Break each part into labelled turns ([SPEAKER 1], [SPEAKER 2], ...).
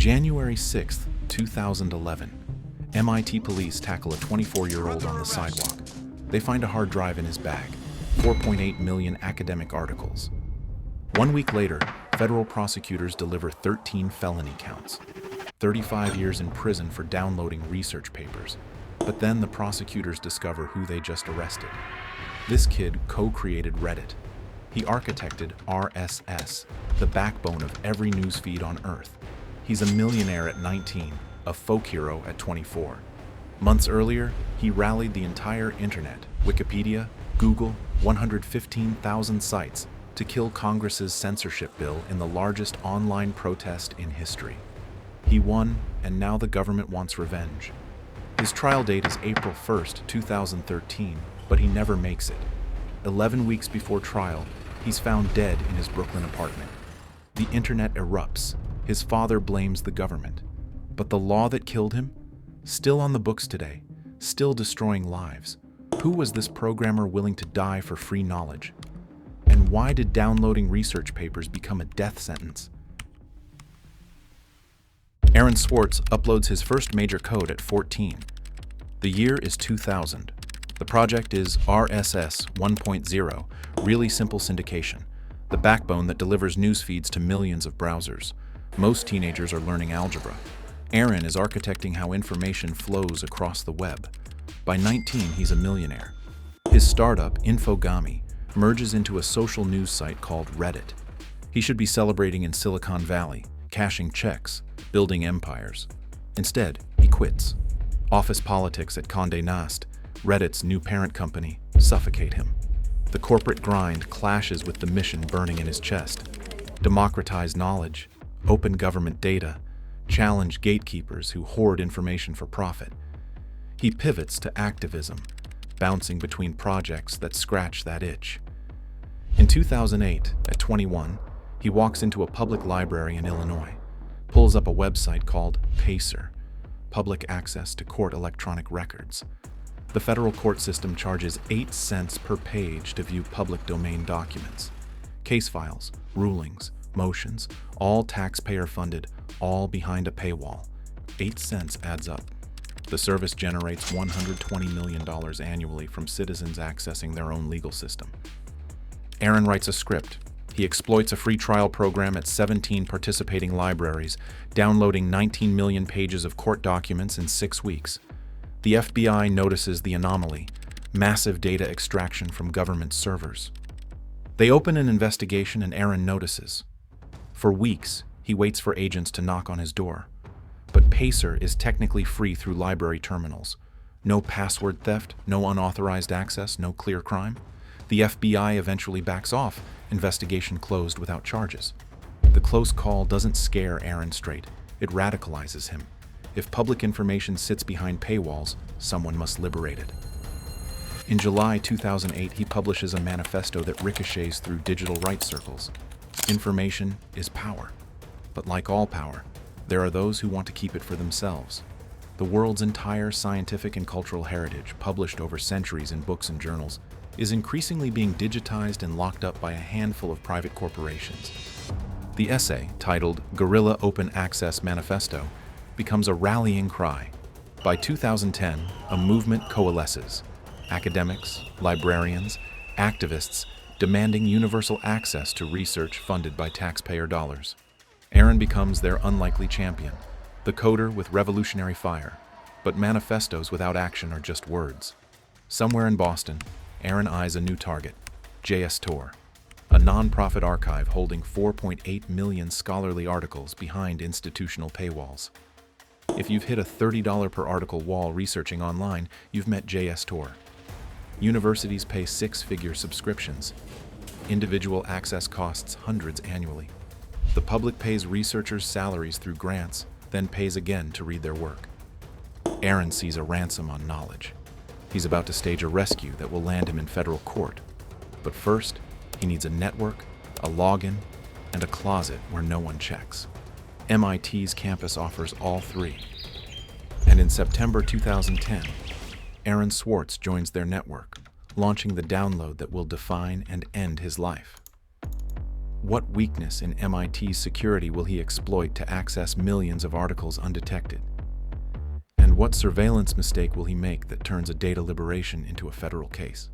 [SPEAKER 1] January 6, 2011. MIT police tackle a 24-year-old on the sidewalk. They find a hard drive in his bag, 4.8 million academic articles. 1 week later, federal prosecutors deliver 13 felony counts, 35 years in prison for downloading research papers. But then the prosecutors discover who they just arrested. This kid co-created Reddit. He architected RSS, the backbone of every newsfeed on Earth. He's a millionaire at 19, a folk hero at 24. Months earlier, he rallied the entire internet, Wikipedia, Google, 115,000 sites, to kill Congress's censorship bill in the largest online protest in history. He won, and now the government wants revenge. His trial date is April 1st, 2013, but he never makes it. 11 weeks before trial, he's found dead in his Brooklyn apartment. The internet erupts. His father blames the government. But the law that killed him? Still on the books today, still destroying lives. Who was this programmer willing to die for free knowledge? And why did downloading research papers become a death sentence? Aaron Swartz uploads his first major code at 14. The year is 2000. The project is RSS 1.0, really simple syndication, the backbone that delivers news feeds to millions of browsers. Most teenagers are learning algebra. Aaron is architecting how information flows across the web. By 19, he's a millionaire. His startup, Infogami, merges into a social news site called Reddit. He should be celebrating in Silicon Valley, cashing checks, building empires. Instead, he quits. Office politics at Condé Nast, Reddit's new parent company, suffocate him. The corporate grind clashes with the mission burning in his chest. Democratize knowledge, open government data, challenge gatekeepers who hoard information for profit. He pivots to activism, bouncing between projects that scratch that itch. In 2008, at 21, he walks into a public library in Illinois, pulls up a website called Pacer, Public Access to Court Electronic Records. The federal court system charges 8 cents per page to view public domain documents. Case files, rulings, motions, all taxpayer-funded, all behind a paywall. 8 cents adds up. The service generates $120 million annually from citizens accessing their own legal system. Aaron writes a script. He exploits a free trial program at 17 participating libraries, downloading 19 million pages of court documents in 6 weeks. The FBI notices the anomaly, massive data extraction from government servers. They open an investigation and Aaron notices. For weeks, he waits for agents to knock on his door. But Pacer is technically free through library terminals. No password theft, no unauthorized access, no clear crime. The FBI eventually backs off, investigation closed without charges. The close call doesn't scare Aaron straight, it radicalizes him. If public information sits behind paywalls, someone must liberate it. In July 2008, he publishes a manifesto that ricochets through digital rights circles. Information is power. But like all power, there are those who want to keep it for themselves. The world's entire scientific and cultural heritage, published over centuries in books and journals, is increasingly being digitized and locked up by a handful of private corporations. The essay, titled Guerrilla Open Access Manifesto, becomes a rallying cry. By 2010, a movement coalesces. Academics, librarians, activists demanding universal access to research funded by taxpayer dollars. Aaron becomes their unlikely champion, the coder with revolutionary fire. But manifestos without action are just words. Somewhere in Boston, Aaron eyes a new target, JSTOR, a non-profit archive holding 4.8 million scholarly articles behind institutional paywalls. If you've hit a $30 per article wall researching online, you've met JSTOR. Universities pay 6-figure subscriptions. Individual access costs hundreds annually. The public pays researchers' salaries through grants, then pays again to read their work. Aaron sees a ransom on knowledge. He's about to stage a rescue that will land him in federal court. But first, he needs a network, a login, and a closet where no one checks. MIT's campus offers all three. And in September 2010, Aaron Swartz joins their network, launching the download that will define and end his life. What weakness in MIT's security will he exploit to access millions of articles undetected? And what surveillance mistake will he make that turns a data liberation into a federal case?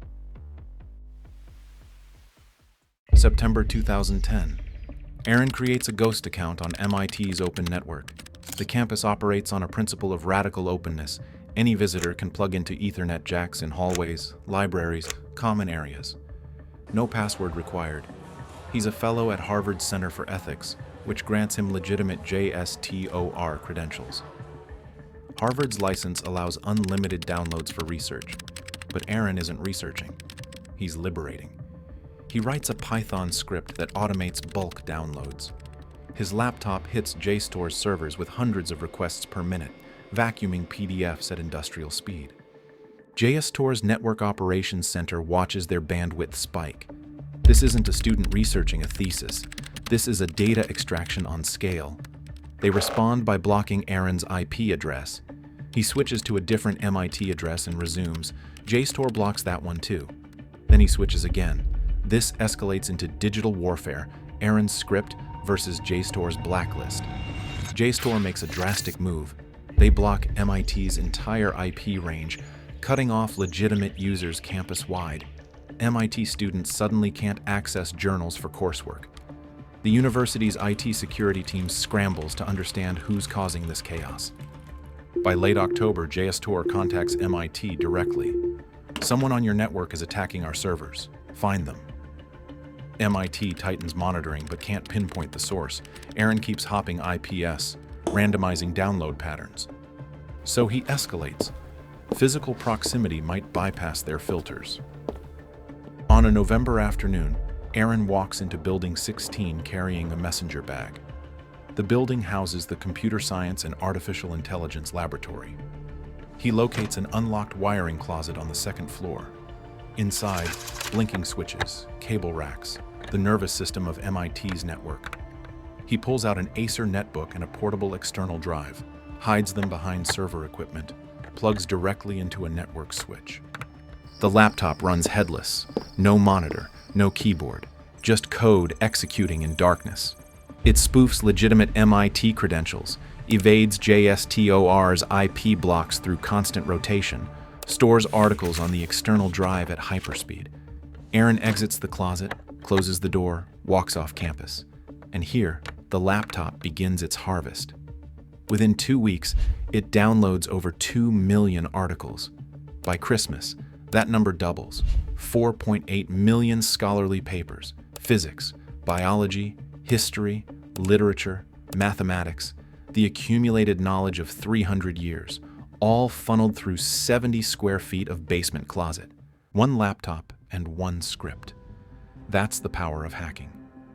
[SPEAKER 1] September 2010. Aaron creates a ghost account on MIT's open network. The campus operates on a principle of radical openness. Any visitor can plug into Ethernet jacks in hallways, libraries, common areas. No password required. He's a fellow at Harvard's Center for Ethics, which grants him legitimate JSTOR credentials. Harvard's license allows unlimited downloads for research, but Aaron isn't researching. He's liberating. He writes a Python script that automates bulk downloads. His laptop hits JSTOR's servers with hundreds of requests per minute, vacuuming PDFs at industrial speed. JSTOR's Network Operations Center watches their bandwidth spike. This isn't a student researching a thesis. This is a data extraction on scale. They respond by blocking Aaron's IP address. He switches to a different MIT address and resumes. JSTOR blocks that one too. Then he switches again. This escalates into digital warfare, Aaron's script versus JSTOR's blacklist. JSTOR makes a drastic move. They block MIT's entire IP range, cutting off legitimate users campus-wide. MIT students suddenly can't access journals for coursework. The university's IT security team scrambles to understand who's causing this chaos. By late October, JSTOR contacts MIT directly. Someone on your network is attacking our servers. Find them. MIT tightens monitoring but can't pinpoint the source. Aaron keeps hopping IPS, randomizing download patterns. So he escalates. Physical proximity might bypass their filters. On a November afternoon, Aaron walks into Building 16 carrying a messenger bag. The building houses the Computer Science and Artificial Intelligence Laboratory. He locates an unlocked wiring closet on the second floor. Inside, blinking switches, cable racks, the nervous system of MIT's network. He pulls out an Acer netbook and a portable external drive, hides them behind server equipment, plugs directly into a network switch. The laptop runs headless, no monitor, no keyboard, just code executing in darkness. It spoofs legitimate MIT credentials, evades JSTOR's IP blocks through constant rotation, stores articles on the external drive at hyperspeed. Aaron exits the closet, closes the door, walks off campus. And here, the laptop begins its harvest. Within 2 weeks, it downloads over 2 million articles. By Christmas, that number doubles. 4.8 million scholarly papers, physics, biology, history, literature, mathematics, the accumulated knowledge of 300 years, all funneled through 70 square feet of basement closet. One laptop and one script. That's the power of hacking.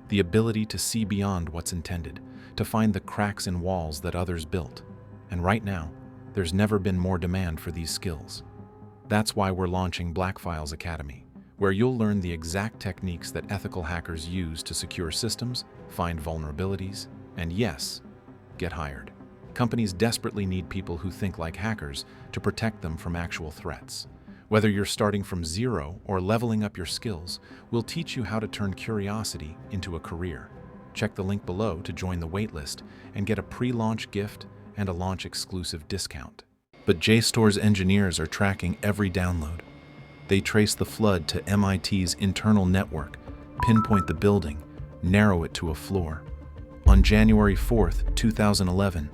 [SPEAKER 1] The ability to see beyond what's intended, to find the cracks in walls that others built. And right now, there's never been more demand for these skills. That's why we're launching Blackfiles Academy, where you'll learn the exact techniques that ethical hackers use to secure systems, find vulnerabilities, and yes, get hired. Companies desperately need people who think like hackers to protect them from actual threats. Whether you're starting from zero or leveling up your skills, we'll teach you how to turn curiosity into a career. Check the link below to join the waitlist and get a pre-launch gift and a launch-exclusive discount. But JSTOR's engineers are tracking every download. They trace the flood to MIT's internal network, pinpoint the building, narrow it to a floor. On January 4th, 2011,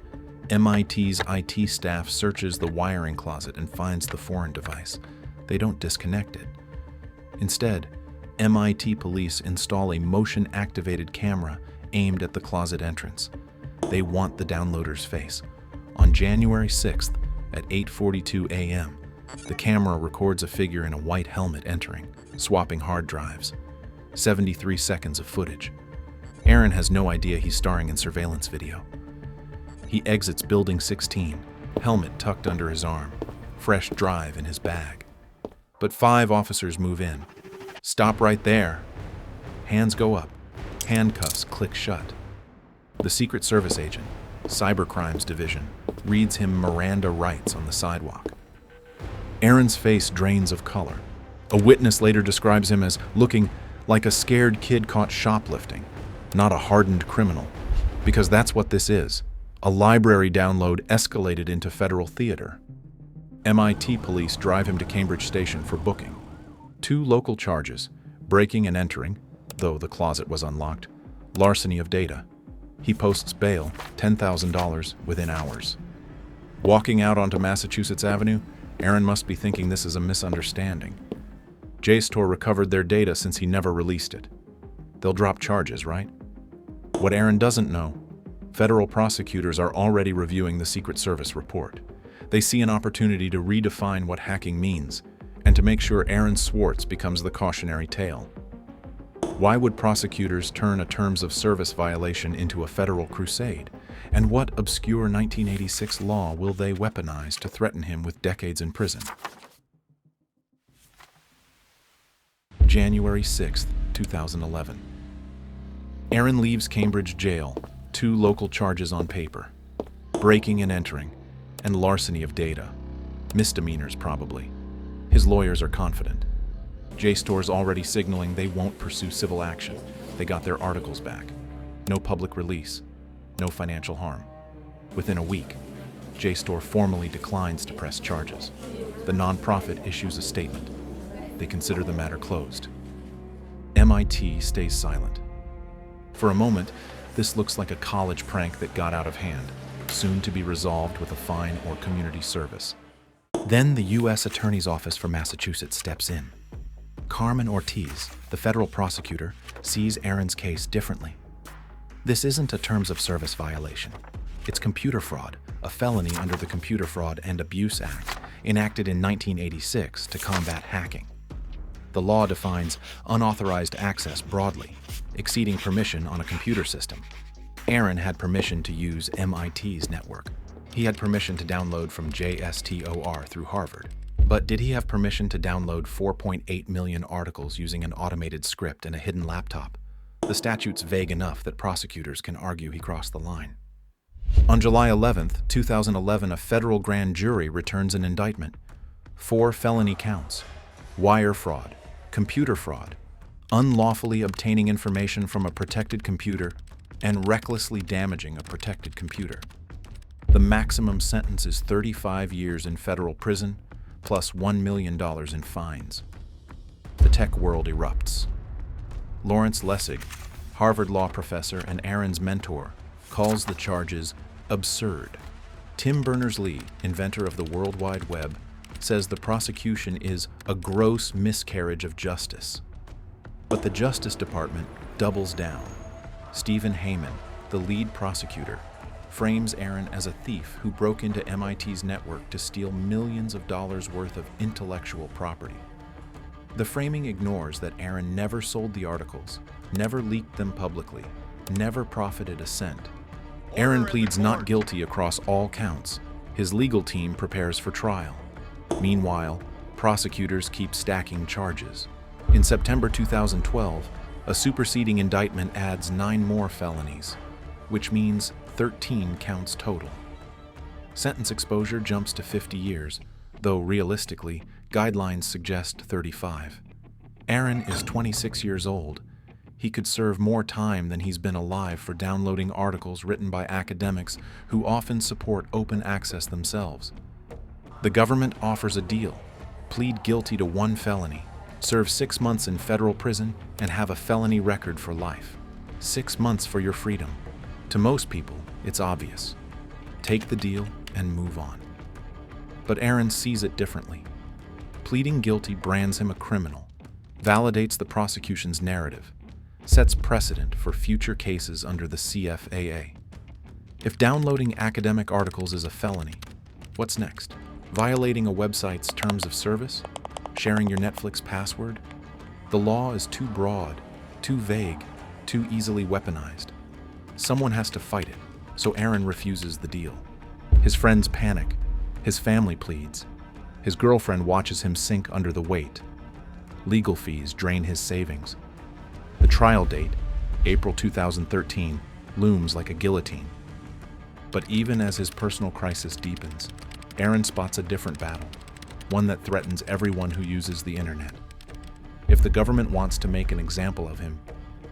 [SPEAKER 1] MIT's IT staff searches the wiring closet and finds the foreign device. They don't disconnect it. Instead, MIT police install a motion-activated camera aimed at the closet entrance. They want the downloader's face. On January 6th, at 8:42 a.m., the camera records a figure in a white helmet entering, swapping hard drives. 73 seconds of footage. Aaron has no idea he's starring in surveillance video. He exits Building 16, helmet tucked under his arm, fresh drive in his bag. But 5 officers move in. Stop right there. Hands go up. Handcuffs click shut. The Secret Service agent, Cybercrimes Division, reads him Miranda rights on the sidewalk. Aaron's face drains of color. A witness later describes him as looking like a scared kid caught shoplifting. not a hardened criminal, because that's what this is. A library download escalated into federal theater. MIT police drive him to Cambridge Station for booking. 2 local charges: breaking and entering, though the closet was unlocked, larceny of data. He posts bail, $10,000 within hours. Walking out onto Massachusetts Avenue, Aaron must be thinking this is a misunderstanding. JSTOR recovered their data since he never released it. They'll drop charges, right? What Aaron doesn't know, federal prosecutors are already reviewing the Secret Service report. They see an opportunity to redefine what hacking means and to make sure Aaron Swartz becomes the cautionary tale. Why would prosecutors turn a terms of service violation into a federal crusade? And what obscure 1986 law will they weaponize to threaten him with decades in prison? January 6, 2011. Aaron leaves Cambridge jail, 2 local charges on paper: breaking and entering, and larceny of data. Misdemeanors, probably. His lawyers are confident. JSTOR's already signaling they won't pursue civil action. They got their articles back. No public release. No financial harm. Within a week, JSTOR formally declines to press charges. The nonprofit issues a statement. They consider the matter closed. MIT stays silent. For a moment, this looks like a college prank that got out of hand, soon to be resolved with a fine or community service. Then the U.S. Attorney's Office for Massachusetts steps in. Carmen Ortiz, the federal prosecutor, sees Aaron's case differently. This isn't a terms of service violation. It's computer fraud, a felony under the Computer Fraud and Abuse Act, enacted in 1986 to combat hacking. The law defines unauthorized access broadly, exceeding permission on a computer system. Aaron had permission to use MIT's network. He had permission to download from JSTOR through Harvard. But did he have permission to download 4.8 million articles using an automated script and a hidden laptop? The statute's vague enough that prosecutors can argue he crossed the line. On July 11, 2011, a federal grand jury returns an indictment. 4 felony counts: wire fraud, computer fraud, unlawfully obtaining information from a protected computer, and recklessly damaging a protected computer. The maximum sentence is 35 years in federal prison, plus $1 million in fines. The tech world erupts. Lawrence Lessig, Harvard law professor and Aaron's mentor, calls the charges absurd. Tim Berners-Lee, inventor of the World Wide Web, says the prosecution is a gross miscarriage of justice. But the Justice Department doubles down. Stephen Heyman, the lead prosecutor, frames Aaron as a thief who broke into MIT's network to steal millions of dollars worth of intellectual property. The framing ignores that Aaron never sold the articles, never leaked them publicly, never profited a cent. Aaron pleads not guilty across all counts. His legal team prepares for trial. Meanwhile, prosecutors keep stacking charges. In September 2012, a superseding indictment adds 9 more felonies, which means 13 counts total. Sentence exposure jumps to 50 years, though realistically, guidelines suggest 35. Aaron is 26 years old. He could serve more time than he's been alive for downloading articles written by academics who often support open access themselves. The government offers a deal: plead guilty to 1 felony, serve 6 months in federal prison, and have a felony record for life. 6 months for your freedom. To most people, it's obvious. Take the deal and move on. But Aaron sees it differently. Pleading guilty brands him a criminal, validates the prosecution's narrative, sets precedent for future cases under the CFAA. If downloading academic articles is a felony, what's next? Violating a website's terms of service? Sharing your Netflix password? The law is too broad, too vague, too easily weaponized. Someone has to fight it, so Aaron refuses the deal. His friends panic. His family pleads. His girlfriend watches him sink under the weight. Legal fees drain his savings. The trial date, April 2013, looms like a guillotine. But even as his personal crisis deepens, Aaron spots a different battle, one that threatens everyone who uses the internet. If the government wants to make an example of him,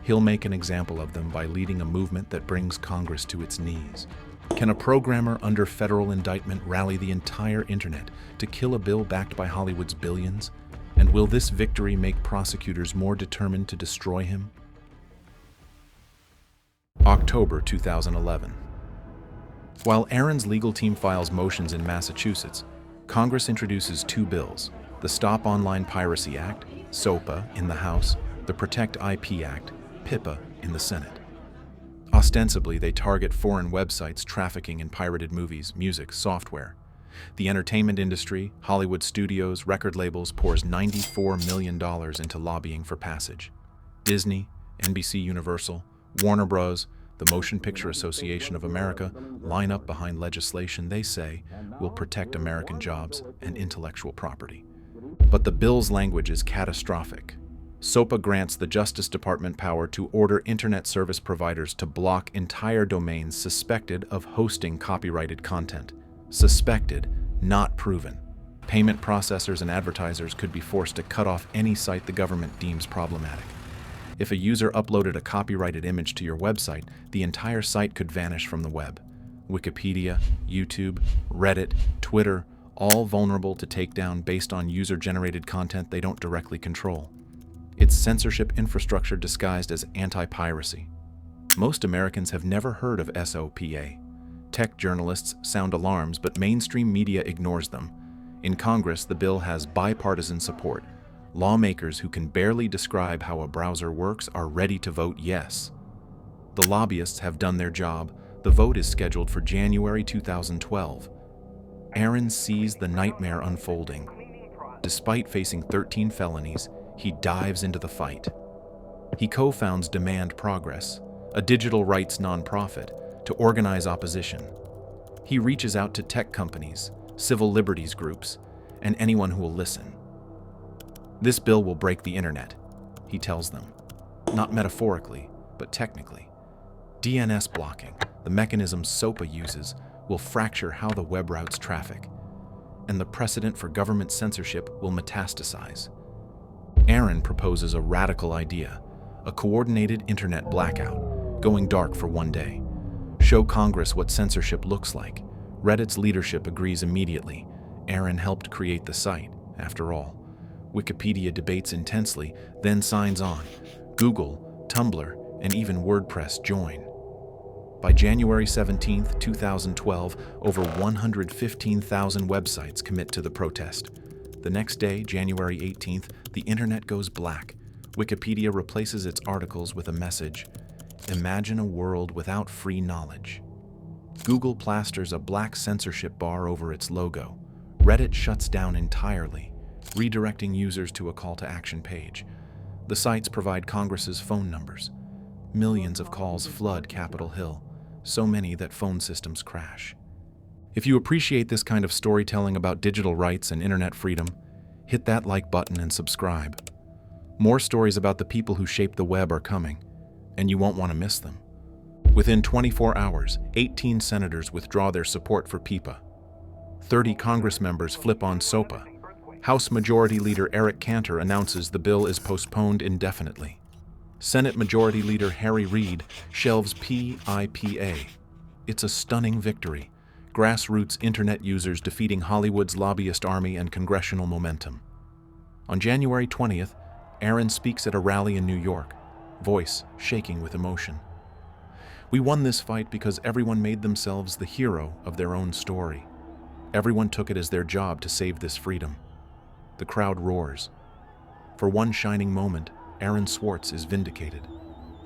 [SPEAKER 1] He'll make an example of them by leading a movement that brings Congress to its knees. Can a programmer under federal indictment rally the entire internet to kill a bill backed by Hollywood's billions? And will this victory make prosecutors more determined to destroy him? October 2011. While Aaron's legal team files motions in Massachusetts, Congress introduces two bills: the Stop Online Piracy Act, SOPA, in the House, the Protect IP Act, PIPA, in the Senate. Ostensibly, they target foreign websites trafficking in pirated movies, music, software. The entertainment industry, Hollywood studios, record labels pours $94 million into lobbying for passage. Disney, NBC Universal, Warner Bros., the Motion Picture Association of America line up behind legislation they say will protect American jobs and intellectual property. But the bill's language is catastrophic. SOPA grants the Justice Department power to order internet service providers to block entire domains suspected of hosting copyrighted content. Suspected, not proven. Payment processors and advertisers could be forced to cut off any site the government deems problematic. If a user uploaded a copyrighted image to your website, the entire site could vanish from the web. Wikipedia, YouTube, Reddit, Twitter, all vulnerable to takedown based on user-generated content they don't directly control. It's censorship infrastructure disguised as anti-piracy. Most Americans have never heard of SOPA. Tech journalists sound alarms, but mainstream media ignores them. In Congress, the bill has bipartisan support. Lawmakers who can barely describe how a browser works are ready to vote yes. The lobbyists have done their job. The vote is scheduled for January 2012. Aaron sees the nightmare unfolding. Despite facing 13 felonies, he dives into the fight. He co-founds Demand Progress, a digital rights nonprofit, to organize opposition. He reaches out to tech companies, civil liberties groups, and anyone who will listen. This bill will break the internet, he tells them. Not metaphorically, but technically. DNS blocking, the mechanism SOPA uses, will fracture how the web routes traffic, and the precedent for government censorship will metastasize. Aaron proposes a radical idea: a coordinated internet blackout, going dark for one day. Show Congress what censorship looks like. Reddit's leadership agrees immediately. Aaron helped create the site, after all. Wikipedia debates intensely, then signs on. Google, Tumblr, and even WordPress join. By January 17, 2012, over 115,000 websites commit to the protest. The next day, January 18th, the internet goes black. Wikipedia replaces its articles with a message: "Imagine a world without free knowledge." Google plasters a black censorship bar over its logo. Reddit shuts down entirely, redirecting users to a call to action page. The sites provide Congress's phone numbers. Millions of calls flood Capitol Hill, so many that phone systems crash. If you appreciate this kind of storytelling about digital rights and internet freedom, hit that like button and subscribe. More stories about the people who shape the web are coming, and you won't want to miss them. Within 24 hours, 18 senators withdraw their support for PIPA. 30 Congress members flip on SOPA. House Majority Leader Eric Cantor announces the bill is postponed indefinitely. Senate Majority Leader Harry Reid shelves PIPA. It's a stunning victory. Grassroots internet users defeating Hollywood's lobbyist army and congressional momentum. On January 20th, Aaron speaks at a rally in New York, voice shaking with emotion. "We won this fight because everyone made themselves the hero of their own story. Everyone took it as their job to save this freedom." The crowd roars. For one shining moment, Aaron Swartz is vindicated.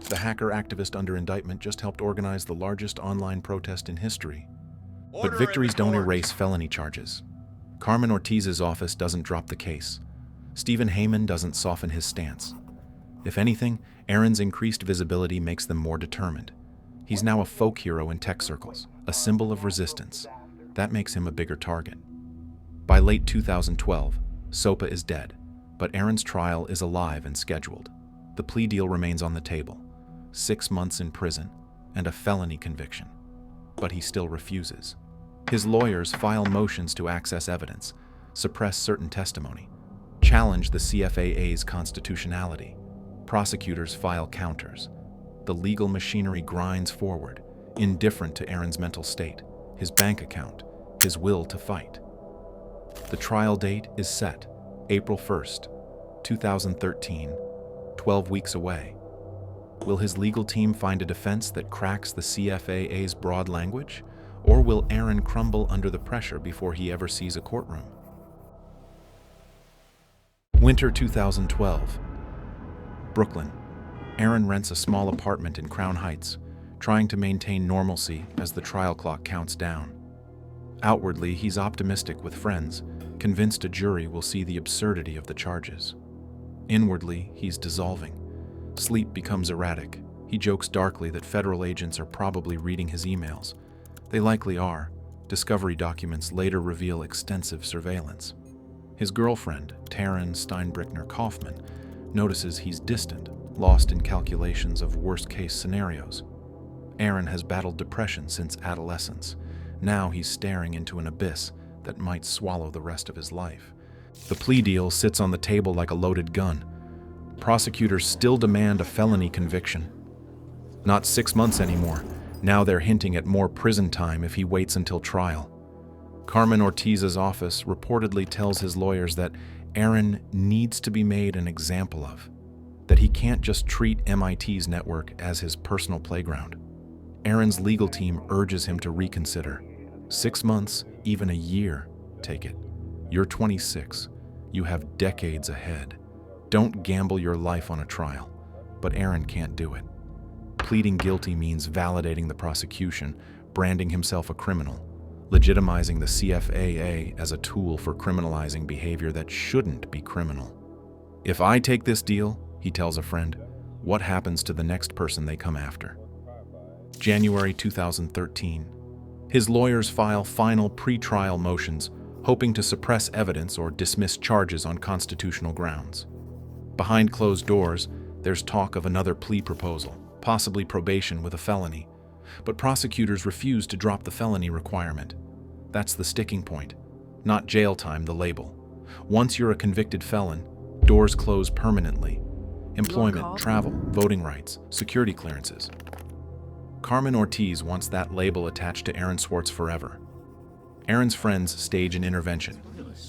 [SPEAKER 1] The hacker activist under indictment just helped organize the largest online protest in history. But victories don't erase felony charges. Carmen Ortiz's office doesn't drop the case. Stephen Heyman doesn't soften his stance. If anything, Aaron's increased visibility makes them more determined. He's now a folk hero in tech circles, a symbol of resistance. That makes him a bigger target. By late 2012, SOPA is dead, but Aaron's trial is alive and scheduled. The plea deal remains on the table: 6 months in prison and a felony conviction. But he still refuses. His lawyers file motions to access evidence, suppress certain testimony, challenge the CFAA's constitutionality. prosecutors file counters. The legal machinery grinds forward, indifferent to Aaron's mental state, his bank account, his will to fight. The trial date is set, April 1st, 2013, 12 weeks away. Will his legal team find a defense that cracks the CFAA's broad language, or will Aaron crumble under the pressure before he ever sees a courtroom? Winter 2012. Brooklyn. Aaron rents a small apartment in Crown Heights, trying to maintain normalcy as the trial clock counts down. Outwardly, he's optimistic with friends, convinced a jury will see the absurdity of the charges. Inwardly, he's dissolving. Sleep becomes erratic. He jokes darkly that federal agents are probably reading his emails. They likely are. Discovery documents later reveal extensive surveillance. His girlfriend, Taryn Steinbrickner-Kaufman, notices he's distant, lost in calculations of worst-case scenarios. Aaron has battled depression since adolescence. Now he's staring into an abyss that might swallow the rest of his life. The plea deal sits on the table like a loaded gun. Prosecutors still demand a felony conviction. Not 6 months anymore. Now they're hinting at more prison time if he waits until trial. Carmen Ortiz's office reportedly tells his lawyers that Aaron needs to be made an example of, that he can't just treat MIT's network as his personal playground. Aaron's legal team urges him to reconsider. 6 months, even a year, take it. You're 26. You have decades ahead. Don't gamble your life on a trial. But Aaron can't do it. Pleading guilty means validating the prosecution, branding himself a criminal, legitimizing the CFAA as a tool for criminalizing behavior that shouldn't be criminal. If I take this deal, he tells a friend, what happens to the next person they come after? January 2013. His lawyers file final pre-trial motions, hoping to suppress evidence or dismiss charges on constitutional grounds. Behind closed doors, there's talk of another plea proposal, possibly probation with a felony. But prosecutors refuse to drop the felony requirement. That's the sticking point. Not jail time, the label. Once you're a convicted felon, doors close permanently. Employment, travel, voting rights, security clearances. Carmen Ortiz wants that label attached to Aaron Swartz forever. Aaron's friends stage an intervention.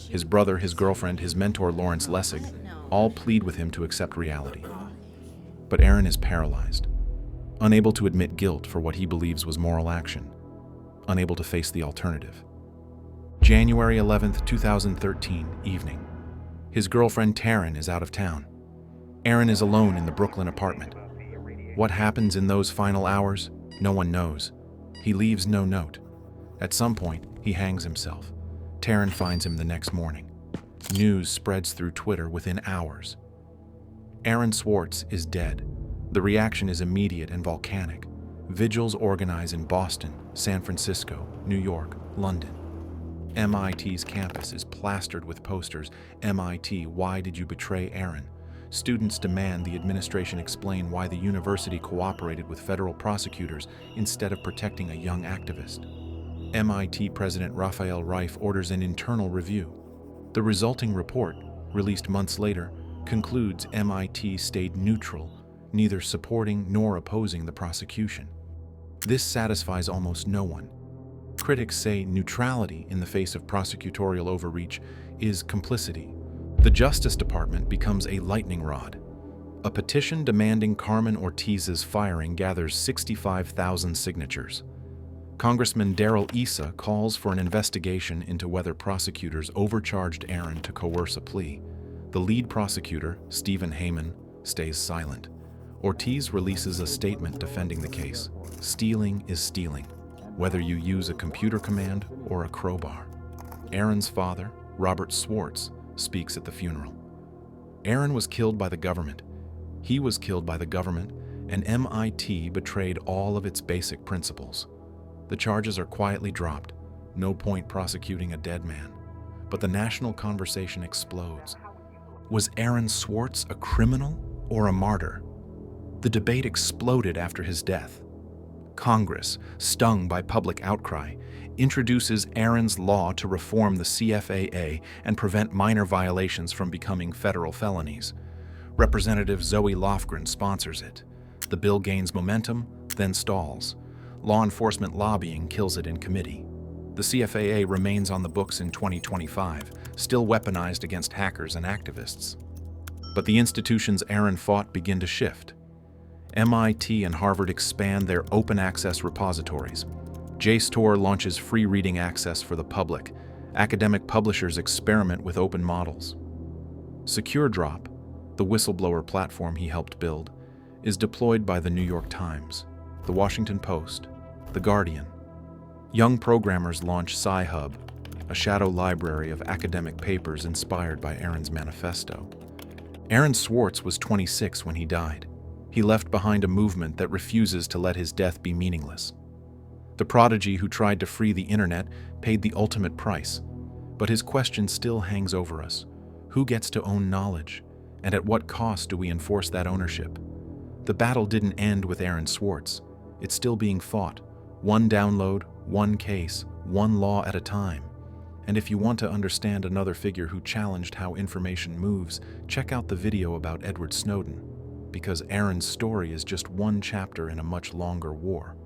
[SPEAKER 1] His brother, his girlfriend, his mentor Lawrence Lessig all plead with him to accept reality. But Aaron is paralyzed, unable to admit guilt for what he believes was moral action, unable to face the alternative. January 11th, 2013, evening. His girlfriend Taryn is out of town. Aaron is alone in the Brooklyn apartment. What happens in those final hours? No one knows. He leaves no note. At some point, he hangs himself. Taryn finds him the next morning. News spreads through Twitter within hours. Aaron Swartz is dead. The reaction is immediate and volcanic. Vigils organize in Boston, San Francisco, New York, London. MIT's campus is plastered with posters. MIT, why did you betray Aaron? Students demand the administration explain why the university cooperated with federal prosecutors instead of protecting a young activist. MIT President Raphael Reif orders an internal review. The resulting report, released months later, concludes MIT stayed neutral, neither supporting nor opposing the prosecution. This satisfies almost no one. Critics say neutrality in the face of prosecutorial overreach is complicity. The Justice Department becomes a lightning rod. A petition demanding Carmen Ortiz's firing gathers 65,000 signatures. Congressman Darrell Issa calls for an investigation into whether prosecutors overcharged Aaron to coerce a plea. The lead prosecutor, Stephen Heyman, stays silent. Ortiz releases a statement defending the case. Stealing is stealing, whether you use a computer command or a crowbar. Aaron's father, Robert Swartz, speaks at the funeral. Aaron was killed by the government. He was killed by the government, and MIT betrayed all of its basic principles. The charges are quietly dropped. No point prosecuting a dead man. But the national conversation explodes. Was Aaron Swartz a criminal or a martyr? The debate exploded after his death. Congress, stung by public outcry, introduces Aaron's law to reform the CFAA and prevent minor violations from becoming federal felonies. Representative Zoe Lofgren sponsors it. The bill gains momentum, then stalls. Law enforcement lobbying kills it in committee. The CFAA remains on the books in 2025, still weaponized against hackers and activists. But the institutions Aaron fought begin to shift. MIT and Harvard expand their open access repositories. JSTOR launches free reading access for the public. Academic publishers experiment with open models. SecureDrop, the whistleblower platform he helped build, is deployed by the New York Times, the Washington Post, the Guardian. Young programmers launch Sci-Hub, a shadow library of academic papers inspired by Aaron's manifesto. Aaron Swartz was 26 when he died. He left behind a movement that refuses to let his death be meaningless. The prodigy who tried to free the internet paid the ultimate price, but his question still hangs over us. Who gets to own knowledge, and at what cost do we enforce that ownership? The battle didn't end with Aaron Swartz. It's still being fought. One download, one case, one law at a time. And if you want to understand another figure who challenged how information moves, check out the video about Edward Snowden, because Aaron's story is just one chapter in a much longer war.